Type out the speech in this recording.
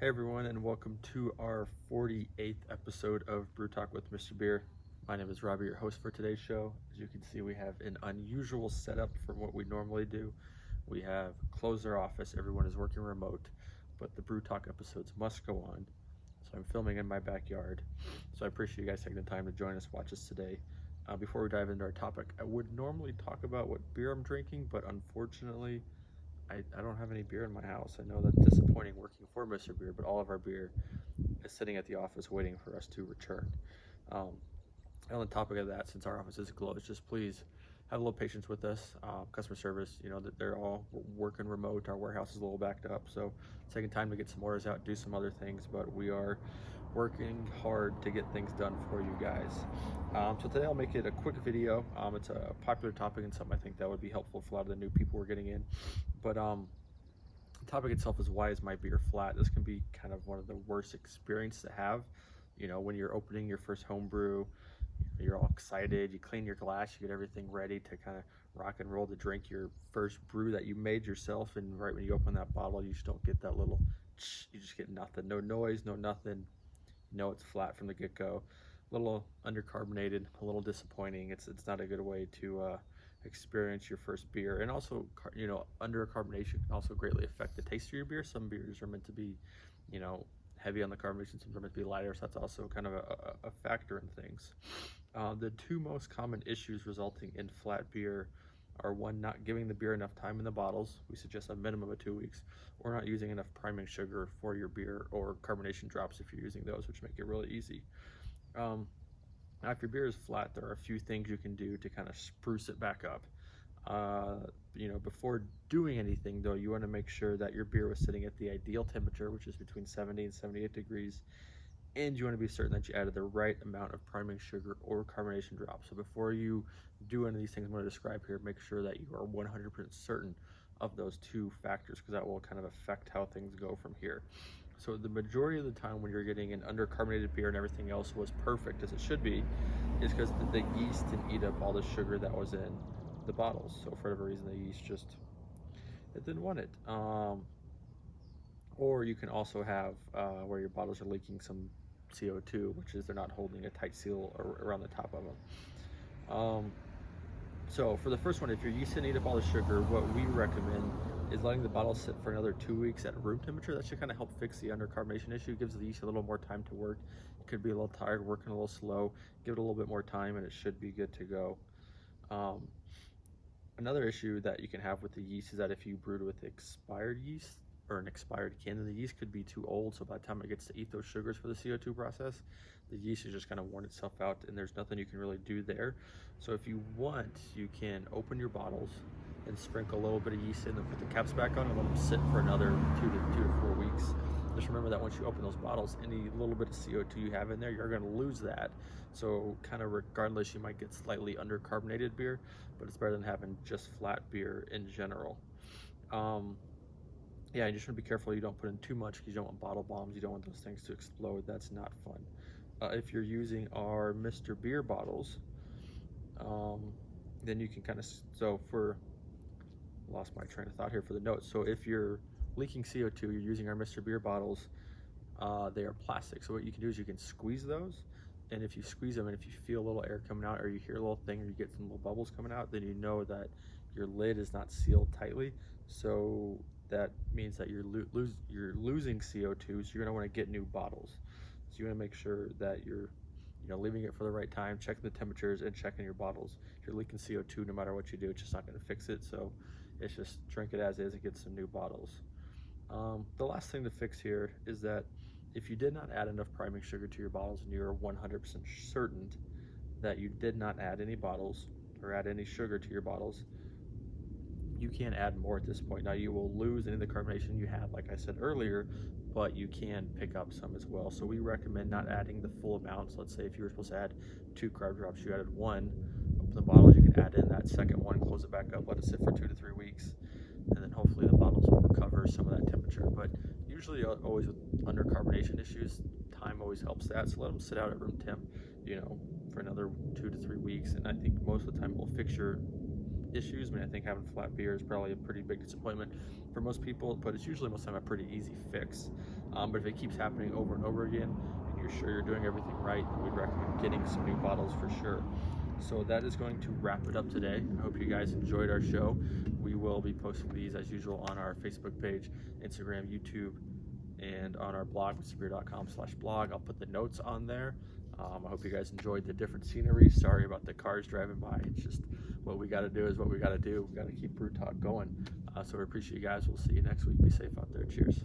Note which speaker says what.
Speaker 1: Hey everyone, and welcome to our 48th episode of Brew Talk with Mr. Beer. My name is Robbie, your host for today's show. As you can see, we have an unusual setup from what we normally do. We have closed our office, everyone is working remote, but the Brew Talk episodes must go on. So I'm filming in my backyard. So I appreciate you guys taking the time to join us, watch us today. Before we dive into our topic, I would normally talk about what beer I'm drinking, but unfortunately, I don't have any beer in my house. I know that's disappointing working for Mr. Beer, but all of our beer is sitting at the office waiting for us to return. Um, and on the topic of that, since our office is closed, just please have a little patience with us. Customer service, that they're all working remote. Our warehouse is a little backed up, so it's taking time to get some orders out, do some other things, but we are working hard to get things done for you guys. So today I'll make it a quick video. It's a popular topic and something I think that would be helpful for a lot of the new people we're getting in. But the topic itself is, why is my beer flat? This can be kind of one of the worst experiences to have. When you're opening your first homebrew, you're all excited, you clean your glass, you get everything ready to kind of rock and roll to drink your first brew that you made yourself, and right when you open that bottle, you just don't get that little, you just get nothing, no noise, no nothing. It's flat from the get-go, a little undercarbonated, a little disappointing. It's not a good way to experience your first beer. And also, undercarbonation can also greatly affect the taste of your beer. Some beers are meant to be, heavy on the carbonation, some are meant to be lighter, so that's also kind of a factor in things. The two most common issues resulting in flat beer are, one, not giving the beer enough time in the bottles. We suggest a minimum of 2 weeks, or not using enough priming sugar for your beer, or carbonation drops if you're using those, which make it really easy. Now, if your beer is flat, there are a few things you can do to kind of spruce it back up. Before doing anything though, you want to make sure that your beer was sitting at the ideal temperature, which is between 70 and 78 degrees. And you want to be certain that you added the right amount of priming sugar or carbonation drops. So before you do any of these things I'm going to describe here, make sure that you are 100% certain of those two factors, because that will kind of affect how things go from here. So the majority of the time when you're getting an undercarbonated beer and everything else was perfect as it should be, is because the yeast didn't eat up all the sugar that was in the bottles. So for whatever reason, the yeast it didn't want it. Or you can also have where your bottles are leaking some CO2, which is they're not holding a tight seal around the top of them. So for the first one, if your yeast didn't eat up all the sugar, what we recommend is letting the bottle sit for another 2 weeks at room temperature. That should kind of help fix the undercarbonation issue. It gives the yeast a little more time to work. It could be a little tired, working a little slow. Give it a little bit more time and it should be good to go. Another issue that you can have with the yeast is that if you brewed with expired yeast or an expired can, then the yeast could be too old, so by the time it gets to eat those sugars for the CO2 process, the yeast is just kind of worn itself out and there's nothing you can really do there. So if you want, you can open your bottles and sprinkle a little bit of yeast in them, put the caps back on, and let them sit for another 2 to 4 weeks. Just remember that once you open those bottles, any little bit of CO2 you have in there, you're going to lose that. So kind of regardless, you might get slightly undercarbonated beer, but it's better than having just flat beer in general. Yeah, you just want to be careful you don't put in too much, because you don't want bottle bombs, you don't want those things to explode. That's not fun. If you're using our Mr.Beer bottles, then you can kind of, lost my train of thought here for the notes. So if you're leaking CO2, you're using our Mr.Beer bottles, they are plastic. So what you can do is you can squeeze those, and if you squeeze them and if you feel a little air coming out, or you hear a little thing, or you get some little bubbles coming out, then you know that your lid is not sealed tightly. So that means that you're losing CO2, so you're gonna want to get new bottles. So you want to make sure that you're leaving it for the right time, checking the temperatures, and checking your bottles. If you're leaking CO2, no matter what you do, it's just not going to fix it. So it's just drink it as is and get some new bottles. The last thing to fix here is that if you did not add enough priming sugar to your bottles and you're 100% certain that you did not add any bottles or add any sugar to your bottles, you can't add more at this point. Now you will lose any of the carbonation you had, like I said earlier, but you can pick up some as well. So we recommend not adding the full amount. So let's say if you were supposed to add 2 carb drops, you added 1, open the bottles, you can add in that second one, close it back up, let it sit for 2 to 3 weeks, and then hopefully the bottles will recover some of that temperature. But usually, always with undercarbonation issues, time always helps that. So let them sit out at room temp, for another 2 to 3 weeks, and I think most of the time will fix your issues. I mean, I think having flat beer is probably a pretty big disappointment for most people, but it's usually most of the time a pretty easy fix. But if it keeps happening over and over again, and you're sure you're doing everything right, then we'd recommend getting some new bottles for sure. So that is going to wrap it up today. I hope you guys enjoyed our show. We will be posting these as usual on our Facebook page, Instagram, YouTube, and on our blog, Mr.Beer.com/blog. I'll put the notes on there. I hope you guys enjoyed the different scenery. Sorry about the cars driving by. It's just what we got to do is what we got to do. We got to keep Brew Talk going. So we appreciate you guys. We'll see you next week. Be safe out there. Cheers.